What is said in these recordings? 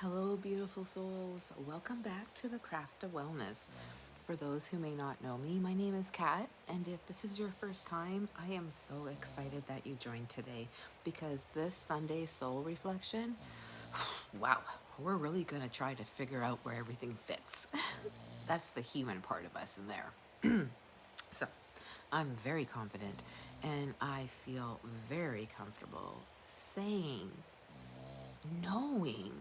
Hello, beautiful souls. Welcome back to the Craft of Wellness. For those who may not know me, my name is Kat, and if this is your first time, I am so excited that you joined today because this Sunday soul reflection, wow, we're really going to try to figure out where everything fits. That's the human part of us in there. So, I'm very confident and I feel very comfortable saying, knowing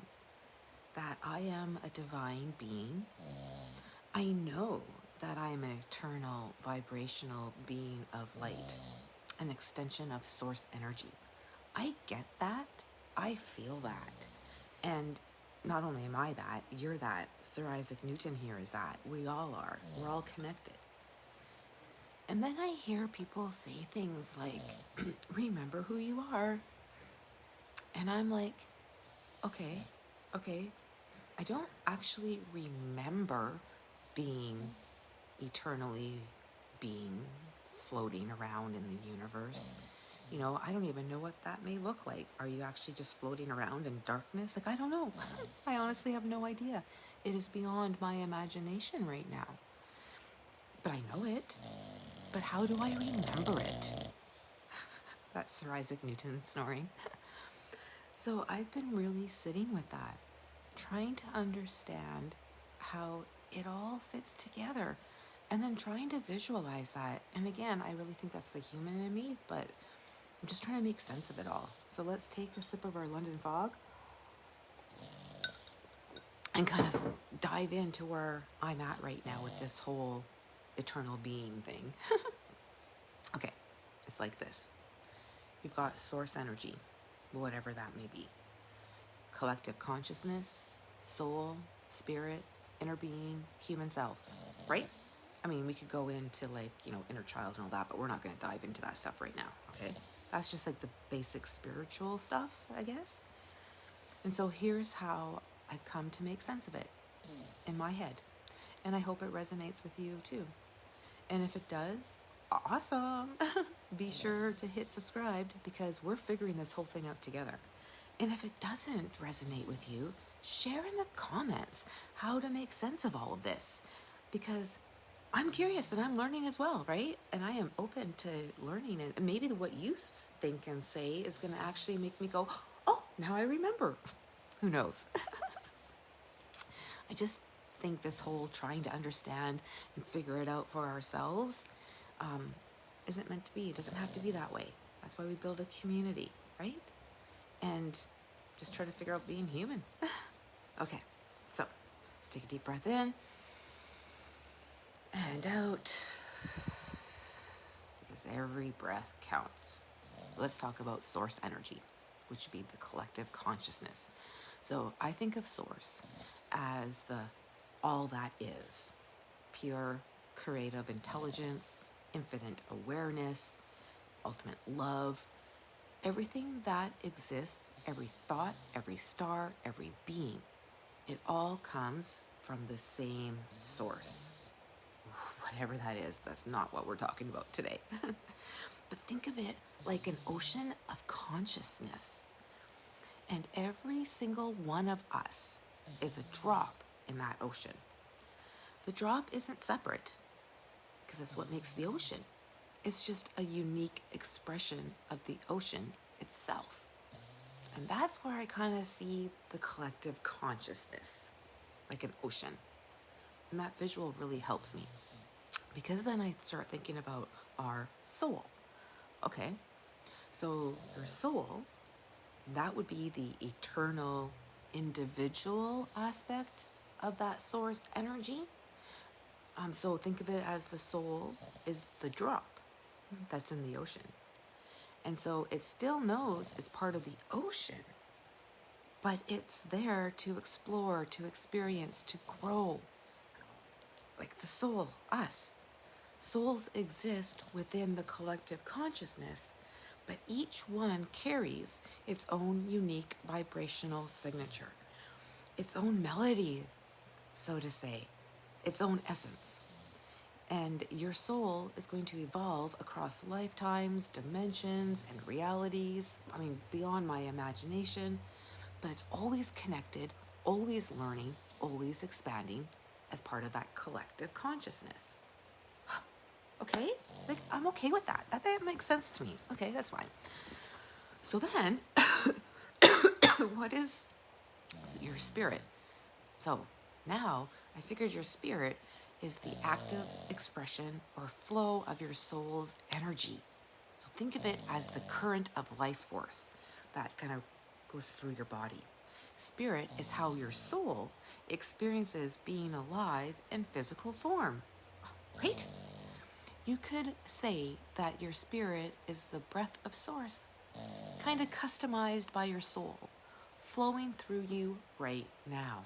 that I am a divine being. I know that I am an eternal vibrational being of light, an extension of source energy. I get that. I feel that. And not only am I that, you're that. Sir Isaac Newton here is that. We all are. We're all connected. And then I hear people say things like, remember who you are. And I'm like, okay. I don't actually remember being eternally floating around in the universe. You know, I don't even know what that may look like. Are you actually just floating around in darkness? Like, I don't know. I honestly have no idea. It is beyond my imagination right now. But I know it. But how do I remember it? That's Sir Isaac Newton snoring. So I've been really sitting with that, trying to understand how it all fits together and then trying to visualize that. And again, I really think that's the human in me, but I'm just trying to make sense of it all. So let's take a sip of our London fog and kind of dive into where I'm at right now with this whole eternal being thing. Okay, it's like this. You've got source energy, whatever that may be. Collective consciousness, soul, spirit, inner being, human self, right? I mean, we could go into inner child and all that, but we're not going to dive into that stuff right now, okay? That's just like the basic spiritual stuff, I guess. And so here's how I've come to make sense of it in my head. And I hope it resonates with you too. And if it does, awesome. Be sure to hit subscribe because we're figuring this whole thing out together. And if it doesn't resonate with you, share in the comments how to make sense of all of this. Because I'm curious and I'm learning as well, right? And I am open to learning. And maybe what you think and say is going to actually make me go, oh, now I remember. Who knows? I just think this whole trying to understand and figure it out for ourselves isn't meant to be. It doesn't have to be that way. That's why we build a community, right? And just try to figure out being human. Okay, so let's take a deep breath in and out, because every breath counts. Let's talk about source energy, which would be the collective consciousness. So I think of source as the all that is, pure creative intelligence, infinite awareness, ultimate love. Everything that exists, every thought, every star, every being, it all comes from the same source. Whatever that is, that's not what we're talking about today. But think of it like an ocean of consciousness. And every single one of us is a drop in that ocean. The drop isn't separate, because that's what makes the ocean. It's just a unique expression of the ocean itself. And that's where I kind of see the collective consciousness, like an ocean. And that visual really helps me, because then I start thinking about our soul. Okay, so your soul, that would be the eternal individual aspect of that source energy. So think of it as the soul is the drop that's in the ocean. And so it still knows it's part of the ocean, but it's there to explore, to experience, to grow. Like the soul, us. Souls exist within the collective consciousness, but each one carries its own unique vibrational signature, its own melody, so to say, its own essence. And your soul is going to evolve across lifetimes, dimensions, and realities. I mean, beyond my imagination, but it's always connected, always learning, always expanding as part of that collective consciousness. Okay? Like, I'm okay with that. That makes sense to me. Okay, that's fine. So then, what is your spirit? So now I figured your spirit is the active expression or flow of your soul's energy. So think of it as the current of life force that kind of goes through your body. Spirit is how your soul experiences being alive in physical form, right? You could say that your spirit is the breath of source, kind of customized by your soul, flowing through you right now.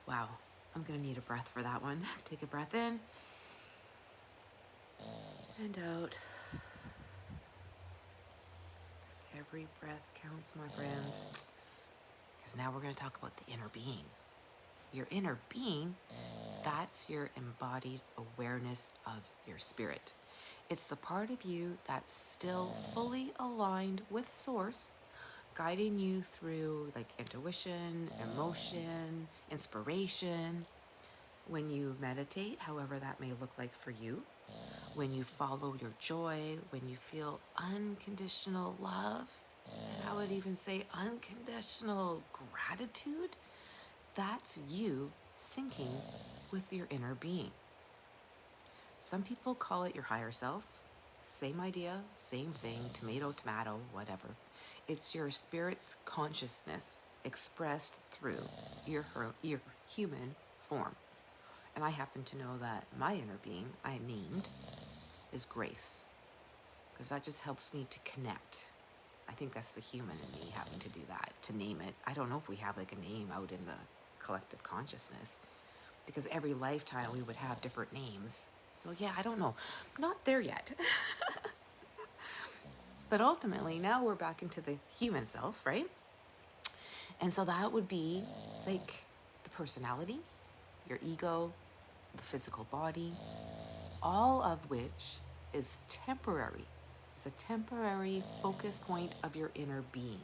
Wow, I'm gonna need a breath for that one. Take a breath in and out. Every breath counts, my friends. Because now we're gonna talk about the inner being. Your inner being, that's your embodied awareness of your spirit. It's the part of you that's still fully aligned with source, guiding you through like intuition, emotion, inspiration. When you meditate, however that may look like for you, when you follow your joy, when you feel unconditional love, and I would even say unconditional gratitude, that's you syncing with your inner being. Some people call it your higher self. Same idea, same thing, tomato, tomato, whatever. It's your spirit's consciousness expressed through your human form. And I happen to know that my inner being I named is grace, because that just helps me to connect. I think that's the human in me having to do that, to name it. I don't know if we have like a name out in the collective consciousness, because every lifetime we would have different names. So yeah, I don't know. Not there yet. But ultimately, now we're back into the human self, right? And so that would be like the personality, your ego, the physical body, all of which is temporary. It's a temporary focus point of your inner being.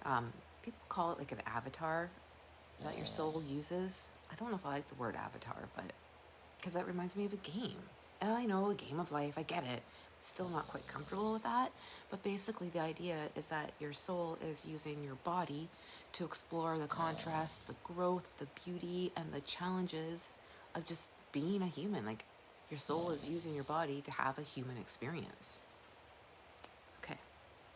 People call it like an avatar that your soul uses. I don't know if I like the word avatar, but because that reminds me of a game. I know, a game of life, I get it. Still not quite comfortable with that. But basically the idea is that your soul is using your body to explore the contrast, the growth, the beauty, and the challenges of just being a human. Like, your soul is using your body to have a human experience. Okay.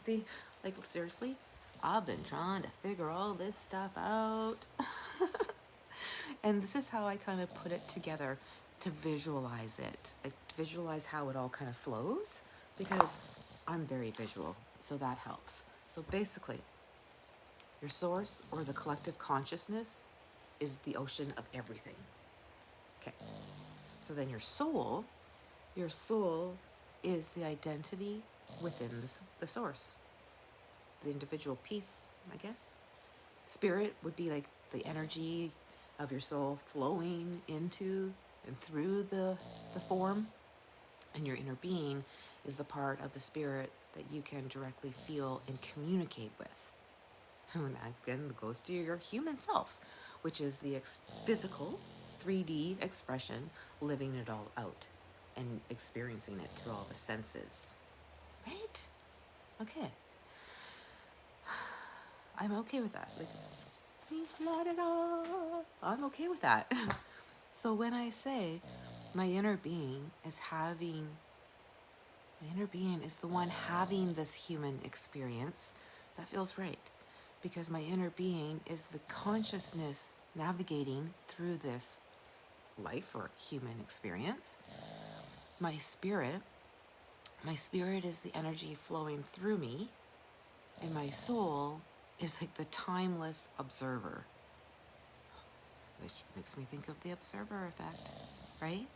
See, like, seriously, I've been trying to figure all this stuff out. And this is how I kind of put it together to visualize it. Like, visualize how it all kind of flows, because I'm very visual, so that helps. So basically, your source or the collective consciousness is the ocean of everything. Okay. So then your soul is the identity within the source. The individual piece, I guess. Spirit would be like the energy of your soul flowing into and through the form. And your inner being is the part of the spirit that you can directly feel and communicate with. And that again goes to your human self, which is the physical 3D expression, living it all out and experiencing it through all the senses. Right? Okay. I'm okay with that. Like, not at all. I'm okay with that. So when I say my inner being is the one having this human experience, that feels right. Because my inner being is the consciousness navigating through this life or human experience. My spirit is the energy flowing through me, and my soul is like the timeless observer, which makes me think of the observer effect, right?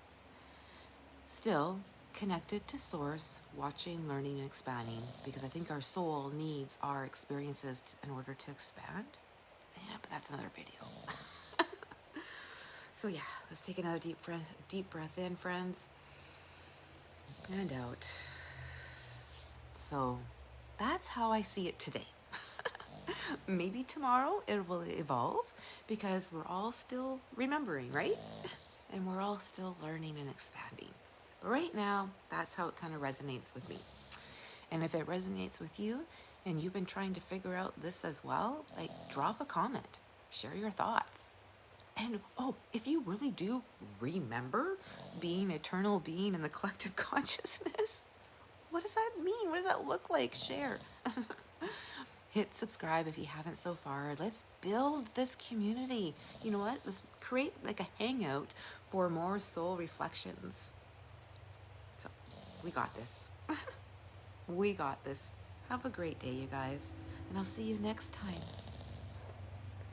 Still connected to source, watching, learning, and expanding, because I think our soul needs our experiences in order to expand. Yeah, but that's another video. So yeah, let's take another deep breath in, friends, and out. So that's how I see it today. Maybe tomorrow it will evolve because we're all still remembering, right? And we're all still learning and expanding. But right now, that's how it kind of resonates with me. And if it resonates with you and you've been trying to figure out this as well, like drop a comment, share your thoughts. And oh, if you really do remember being eternal being in the collective consciousness, what does that mean? What does that look like? Share. Hit subscribe if you haven't so far. Let's build this community. You know what? Let's create like a hangout for more soul reflections. So we got this. We got this. Have a great day, you guys. And I'll see you next time.